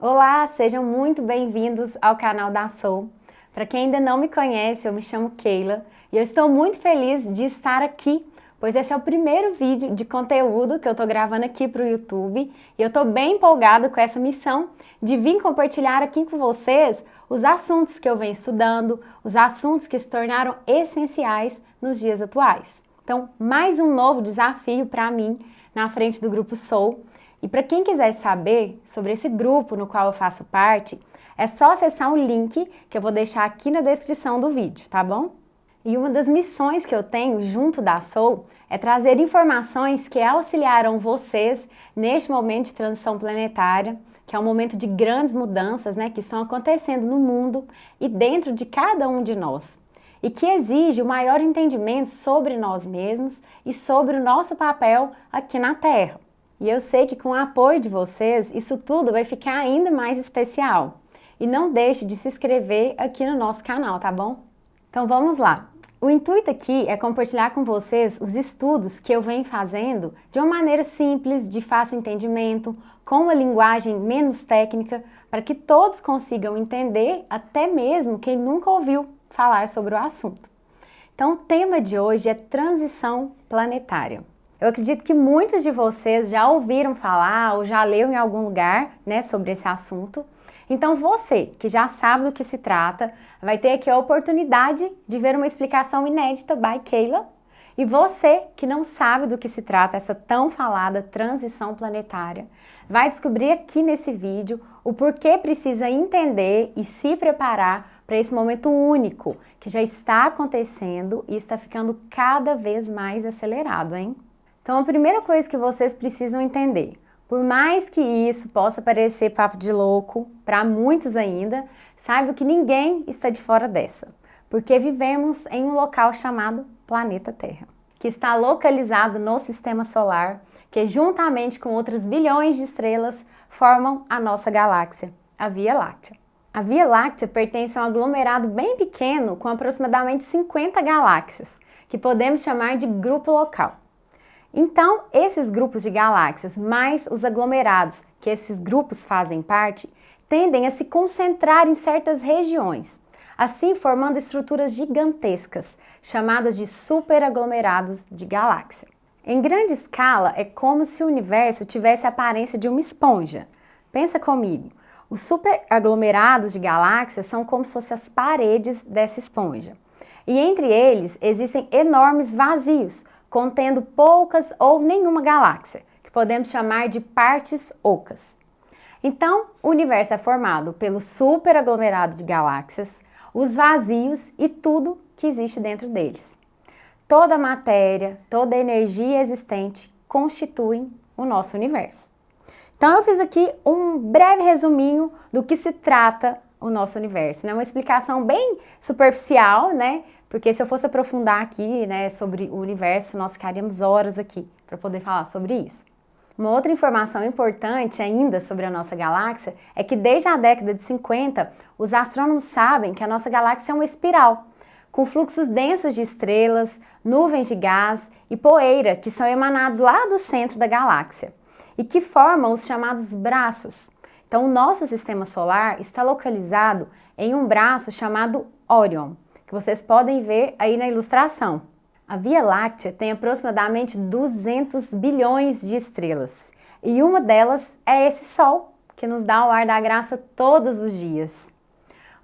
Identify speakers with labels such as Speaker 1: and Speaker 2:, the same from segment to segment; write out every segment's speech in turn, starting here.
Speaker 1: Olá, sejam muito bem-vindos ao canal da Soul. Para quem ainda não me conhece, eu me chamo Keila e eu estou muito feliz de estar aqui, pois esse é o primeiro vídeo de conteúdo que eu estou gravando aqui para o YouTube e eu estou bem empolgada com essa missão de vir compartilhar aqui com vocês os assuntos que eu venho estudando, os assuntos que se tornaram essenciais nos dias atuais. Então, mais um novo desafio para mim na frente do Grupo Soul. E para quem quiser saber sobre esse grupo no qual eu faço parte, é só acessar o link que eu vou deixar aqui na descrição do vídeo, tá bom? E uma das missões que eu tenho junto da Soul é trazer informações que auxiliarão vocês neste momento de transição planetária, que é um momento de grandes mudanças, que estão acontecendo no mundo e dentro de cada um de nós, e que exige o maior entendimento sobre nós mesmos e sobre o nosso papel aqui na Terra. E eu sei que com o apoio de vocês, isso tudo vai ficar ainda mais especial. E não deixe de se inscrever aqui no nosso canal, tá bom? Então vamos lá! O intuito aqui é compartilhar com vocês os estudos que eu venho fazendo de uma maneira simples, de fácil entendimento, com uma linguagem menos técnica, para que todos consigam entender, até mesmo quem nunca ouviu falar sobre o assunto. Então o tema de hoje é transição planetária. Eu acredito que muitos de vocês já ouviram falar ou já leu em algum lugar, sobre esse assunto. Então você, que já sabe do que se trata, vai ter aqui a oportunidade de ver uma explicação inédita by Keila. E você, que não sabe do que se trata essa tão falada transição planetária, vai descobrir aqui nesse vídeo o porquê precisa entender e se preparar para esse momento único que já está acontecendo e está ficando cada vez mais acelerado, hein? Então, a primeira coisa que vocês precisam entender, por mais que isso possa parecer papo de louco para muitos ainda, saiba que ninguém está de fora dessa, porque vivemos em um local chamado Planeta Terra, que está localizado no Sistema Solar, que juntamente com outras bilhões de estrelas formam a nossa galáxia, a Via Láctea. A Via Láctea pertence a um aglomerado bem pequeno com aproximadamente 50 galáxias, que podemos chamar de grupo local. Então, esses grupos de galáxias, mais os aglomerados que esses grupos fazem parte, tendem a se concentrar em certas regiões, assim formando estruturas gigantescas, chamadas de superaglomerados de galáxia. Em grande escala, é como se o universo tivesse a aparência de uma esponja. Pensa comigo, os superaglomerados de galáxias são como se fossem as paredes dessa esponja. E entre eles existem enormes vazios, contendo poucas ou nenhuma galáxia, que podemos chamar de partes ocas. Então, o universo é formado pelo superaglomerado de galáxias, os vazios e tudo que existe dentro deles. Toda a matéria, toda a energia existente constituem o nosso universo. Então, eu fiz aqui um breve resuminho do que se trata o nosso universo, uma explicação bem superficial, porque se eu fosse aprofundar aqui, sobre o universo, nós ficaríamos horas aqui para poder falar sobre isso. Uma outra informação importante ainda sobre a nossa galáxia é que desde a década de 50, os astrônomos sabem que a nossa galáxia é uma espiral, com fluxos densos de estrelas, nuvens de gás e poeira que são emanados lá do centro da galáxia e que formam os chamados braços. Então, o nosso sistema solar está localizado em um braço chamado Órion, que vocês podem ver aí na ilustração. A Via Láctea tem aproximadamente 200 bilhões de estrelas e uma delas é esse Sol, que nos dá o ar da graça todos os dias.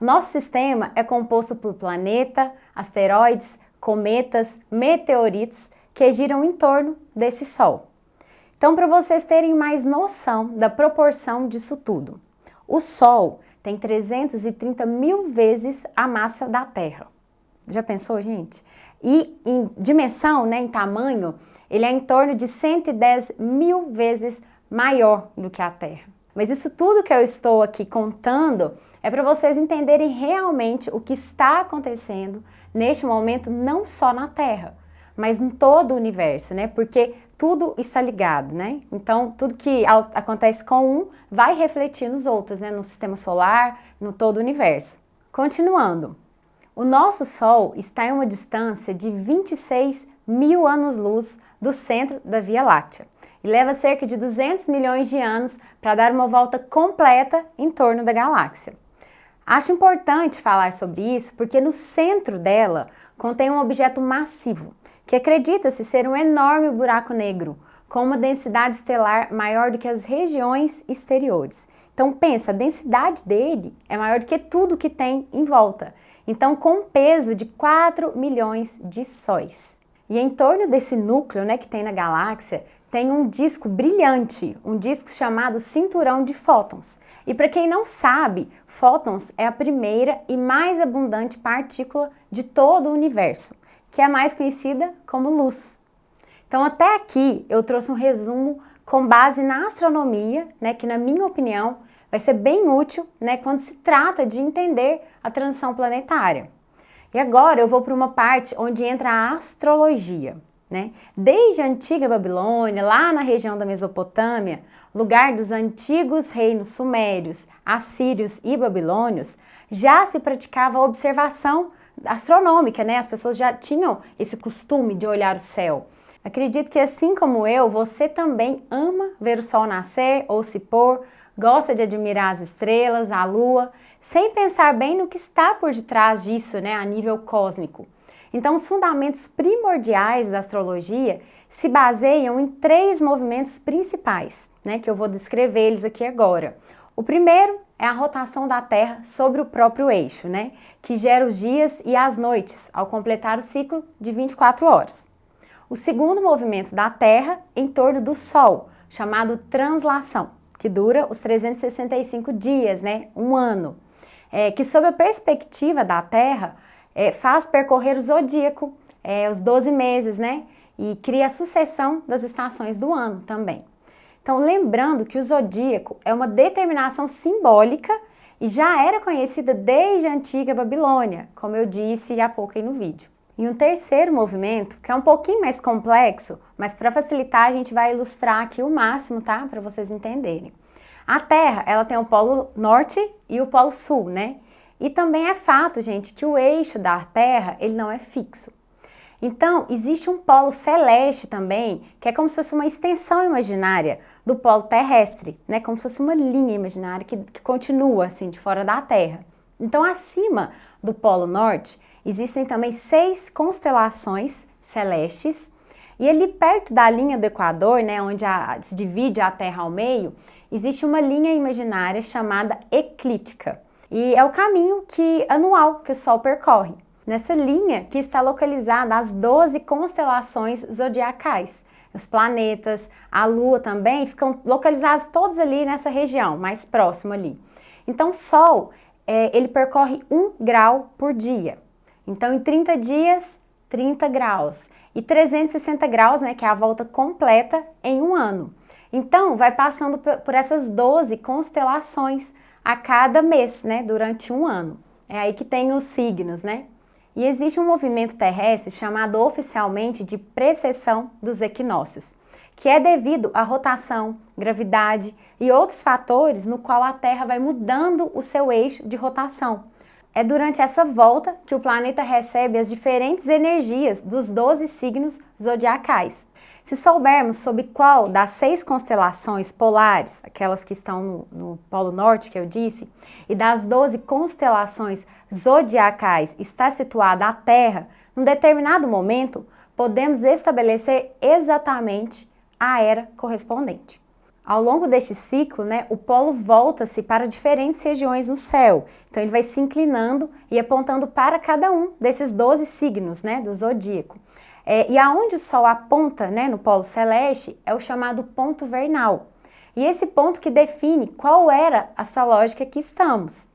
Speaker 1: O nosso sistema é composto por planeta, asteroides, cometas, meteoritos que giram em torno desse Sol. Então, para vocês terem mais noção da proporção disso tudo, o Sol tem 330 mil vezes a massa da Terra. Já pensou, gente? E em dimensão, em tamanho, ele é em torno de 110 mil vezes maior do que a Terra. Mas isso tudo que eu estou aqui contando é para vocês entenderem realmente o que está acontecendo neste momento, não só na Terra, mas em todo o universo, Porque tudo está ligado, Então, tudo que acontece com um vai refletir nos outros, No sistema solar, no todo o universo. Continuando, o nosso Sol está em uma distância de 26 mil anos-luz do centro da Via Láctea. e leva cerca de 200 milhões de anos para dar uma volta completa em torno da galáxia. Acho importante falar sobre isso porque no centro dela contém um objeto massivo, que acredita-se ser um enorme buraco negro, com uma densidade estelar maior do que as regiões exteriores. Então pensa, a densidade dele é maior do que tudo que tem em volta. Então com um peso de 4 milhões de sóis. E em torno desse núcleo, né, que tem na galáxia, tem um disco brilhante, um disco chamado cinturão de fótons. E para quem não sabe, fótons é a primeira e mais abundante partícula de todo o universo, que é a mais conhecida como luz. Então até aqui eu trouxe um resumo com base na astronomia, né, que na minha opinião vai ser bem útil, né, quando se trata de entender a transição planetária. E agora eu vou para uma parte onde entra a astrologia, né? Desde a antiga Babilônia, lá na região da Mesopotâmia, lugar dos antigos reinos sumérios, assírios e babilônios, já se praticava a observação astronômica, né? As pessoas já tinham esse costume de olhar o céu. Acredito que assim como eu, você também ama ver o sol nascer ou se pôr, gosta de admirar as estrelas, a lua, sem pensar bem no que está por detrás disso, né, a nível cósmico. Então, os fundamentos primordiais da astrologia se baseiam em 3 movimentos principais, né, que eu vou descrever eles aqui agora. O primeiro é a rotação da Terra sobre o próprio eixo, né, que gera os dias e as noites, ao completar o ciclo de 24 horas. O segundo movimento da Terra em torno do Sol, chamado translação, que dura os 365 dias, né, um ano, que sob a perspectiva da Terra, faz percorrer o zodíaco, os 12 meses, né, e cria a sucessão das estações do ano também. Então, lembrando que o zodíaco é uma determinação simbólica e já era conhecida desde a antiga Babilônia, como eu disse há pouco aí no vídeo. E um terceiro movimento, que é um pouquinho mais complexo, mas para facilitar a gente vai ilustrar aqui o máximo, tá? Para vocês entenderem. A Terra, ela tem o polo norte e o polo sul, né? E também é fato, gente, que o eixo da Terra, ele não é fixo. Então, existe um polo celeste também, que é como se fosse uma extensão imaginária do polo terrestre, né? Como se fosse uma linha imaginária que continua, assim, de fora da Terra. Então, acima do polo norte, existem também 6 constelações celestes e ali perto da linha do Equador, né, onde se divide a Terra ao meio, existe uma linha imaginária chamada eclíptica e é o caminho anual que o Sol percorre. Nessa linha que está localizada as 12 constelações zodiacais. Os planetas, a Lua também ficam localizados todos ali nessa região, mais próximo ali. Então o Sol, ele percorre 1 grau por dia. Então, em 30 dias, 30 graus. E 360 graus, né, que é a volta completa em um ano. Então, vai passando por essas 12 constelações a cada mês, né, durante um ano. É aí que tem os signos, né? E existe um movimento terrestre chamado oficialmente de precessão dos equinócios, que é devido à rotação, gravidade e outros fatores no qual a Terra vai mudando o seu eixo de rotação. É durante essa volta que o planeta recebe as diferentes energias dos 12 signos zodiacais. Se soubermos sobre qual das 6 constelações polares, aquelas que estão no Polo Norte que eu disse, e das 12 constelações zodiacais está situada a Terra, num determinado momento, podemos estabelecer exatamente a era correspondente. Ao longo deste ciclo, né, o polo volta-se para diferentes regiões no céu. Então ele vai se inclinando e apontando para cada um desses 12 signos, né, do zodíaco. E aonde o Sol aponta, né, no polo celeste é o chamado ponto vernal. E esse ponto que define qual era a astrológica que estamos.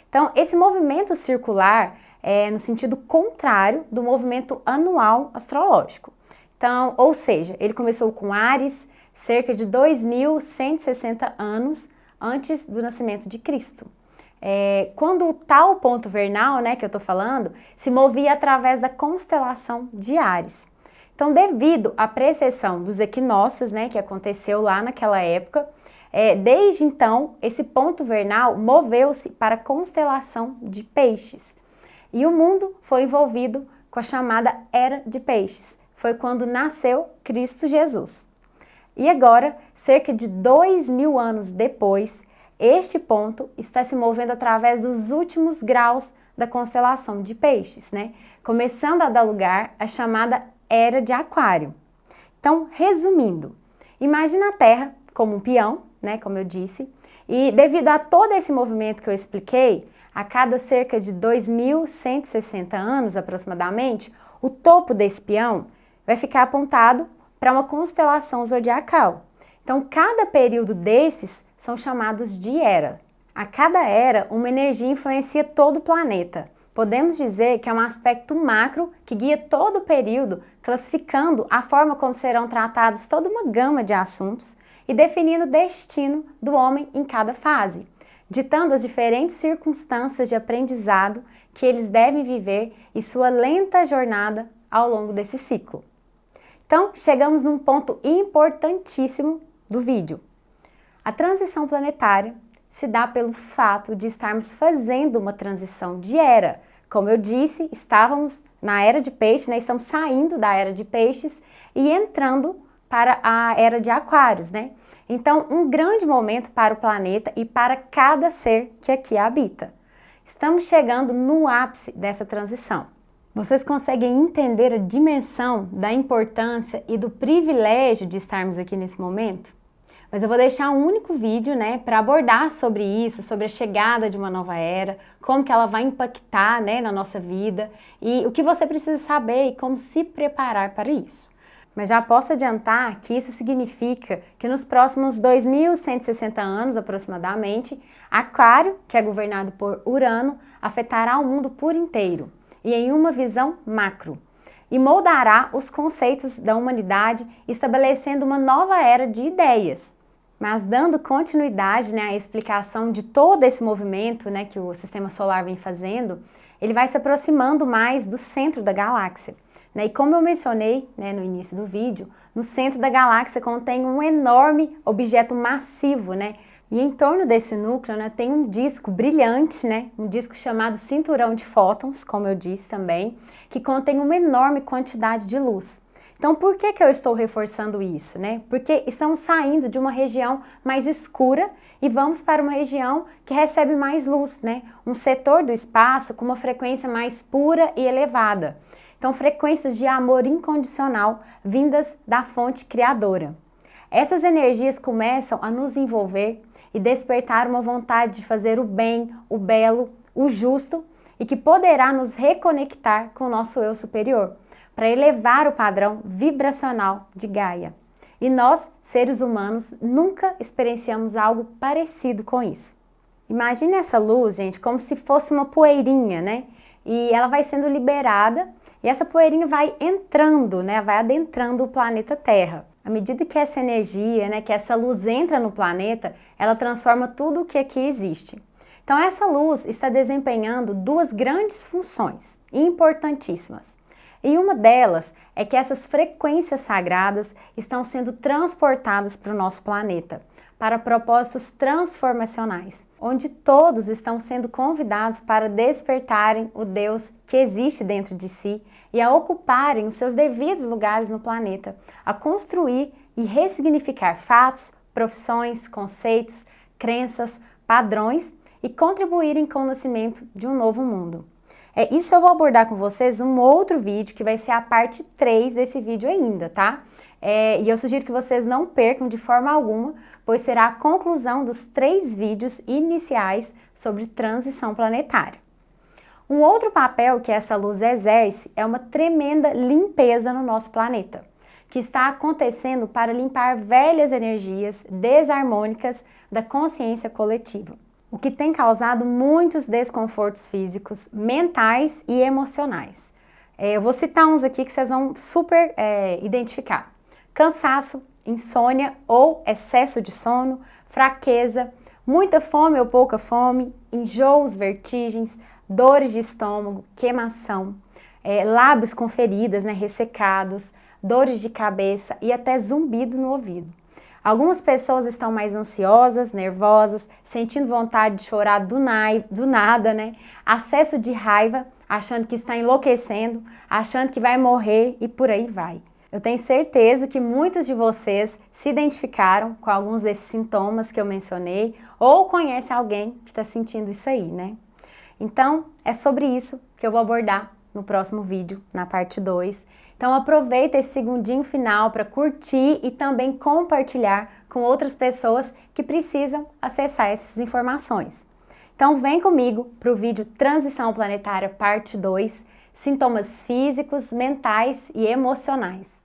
Speaker 1: Então esse movimento circular é no sentido contrário do movimento anual astrológico. Então, ou seja, ele começou com Áries, cerca de 2.160 anos antes do nascimento de Cristo. Quando o tal ponto vernal, né, que eu estou falando, se movia através da constelação de Áries. Então, devido à precessão dos equinócios, né, que aconteceu lá naquela época, desde então, esse ponto vernal moveu-se para a constelação de Peixes. E o mundo foi envolvido com a chamada Era de Peixes. Foi quando nasceu Cristo Jesus. E agora, cerca de 2.000 anos depois, este ponto está se movendo através dos últimos graus da constelação de Peixes, né? Começando a dar lugar à chamada Era de Aquário. Então, resumindo, imagina a Terra como um peão, né, como eu disse, e devido a todo esse movimento que eu expliquei, a cada cerca de 2.160 anos aproximadamente, o topo desse peão vai ficar apontado para uma constelação zodiacal. Então, cada período desses são chamados de era. A cada era, uma energia influencia todo o planeta. Podemos dizer que é um aspecto macro que guia todo o período, classificando a forma como serão tratados toda uma gama de assuntos e definindo o destino do homem em cada fase, ditando as diferentes circunstâncias de aprendizado que eles devem viver e sua lenta jornada ao longo desse ciclo. Então, chegamos num ponto importantíssimo do vídeo. A transição planetária se dá pelo fato de estarmos fazendo uma transição de era. Como eu disse, estávamos na Era de Peixes, né? Estamos saindo da Era de Peixes e entrando para a Era de Aquários, né? Então, um grande momento para o planeta e para cada ser que aqui habita. Estamos chegando no ápice dessa transição. Vocês conseguem entender a dimensão da importância e do privilégio de estarmos aqui nesse momento? Mas eu vou deixar um único vídeo, né, para abordar sobre isso, sobre a chegada de uma nova era, como que ela vai impactar, né, na nossa vida e o que você precisa saber e como se preparar para isso. Mas já posso adiantar que isso significa que nos próximos 2.160 anos aproximadamente, Aquário, que é governado por Urano, afetará o mundo por inteiro e em uma visão macro, e moldará os conceitos da humanidade, estabelecendo uma nova era de ideias. Mas dando continuidade, né, à explicação de todo esse movimento, né, que o Sistema Solar vem fazendo, ele vai se aproximando mais do centro da galáxia. Né? E como eu mencionei, né, no início do vídeo, no centro da galáxia contém um enorme objeto massivo, né? E em torno desse núcleo, né, tem um disco brilhante, né, um disco chamado cinturão de fótons, como eu disse também, que contém uma enorme quantidade de luz. Então, por que eu estou reforçando isso, né? Porque estamos saindo de uma região mais escura e vamos para uma região que recebe mais luz, né? Um setor do espaço com uma frequência mais pura e elevada. Então, frequências de amor incondicional vindas da fonte criadora. Essas energias começam a nos envolver e despertar uma vontade de fazer o bem, o belo, o justo e que poderá nos reconectar com o nosso eu superior, para elevar o padrão vibracional de Gaia. E nós, seres humanos, nunca experienciamos algo parecido com isso. Imagine essa luz, gente, como se fosse uma poeirinha, né? E ela vai sendo liberada e essa poeirinha vai entrando, né? Vai adentrando o planeta Terra. À medida que essa energia, né, que essa luz entra no planeta, ela transforma tudo o que aqui existe. Então essa luz está desempenhando duas grandes funções importantíssimas. E uma delas é que essas frequências sagradas estão sendo transportadas para o nosso planeta, para propósitos transformacionais, onde todos estão sendo convidados para despertarem o Deus que existe dentro de si e a ocuparem os seus devidos lugares no planeta, a construir e ressignificar fatos, profissões, conceitos, crenças, padrões e contribuírem com o nascimento de um novo mundo. Isso eu vou abordar com vocês um outro vídeo, que vai ser a parte 3 desse vídeo ainda, tá? E eu sugiro que vocês não percam de forma alguma, pois será a conclusão dos 3 vídeos iniciais sobre transição planetária. Um outro papel que essa luz exerce é uma tremenda limpeza no nosso planeta, que está acontecendo para limpar velhas energias desarmônicas da consciência coletiva, o que tem causado muitos desconfortos físicos, mentais e emocionais. Eu vou citar uns aqui que vocês vão super identificar. Cansaço, insônia ou excesso de sono, fraqueza, muita fome ou pouca fome, enjoos, vertigens, dores de estômago, queimação, lábios com feridas, né, ressecados, dores de cabeça e até zumbido no ouvido. Algumas pessoas estão mais ansiosas, nervosas, sentindo vontade de chorar do nada, né? Acesso de raiva, achando que está enlouquecendo, achando que vai morrer e por aí vai. Eu tenho certeza que muitos de vocês se identificaram com alguns desses sintomas que eu mencionei ou conhecem alguém que está sentindo isso aí, né? Então, é sobre isso que eu vou abordar no próximo vídeo, na parte 2. Então, aproveita esse segundinho final para curtir e também compartilhar com outras pessoas que precisam acessar essas informações. Então, vem comigo para o vídeo Transição Planetária, parte 2, sintomas físicos, mentais e emocionais.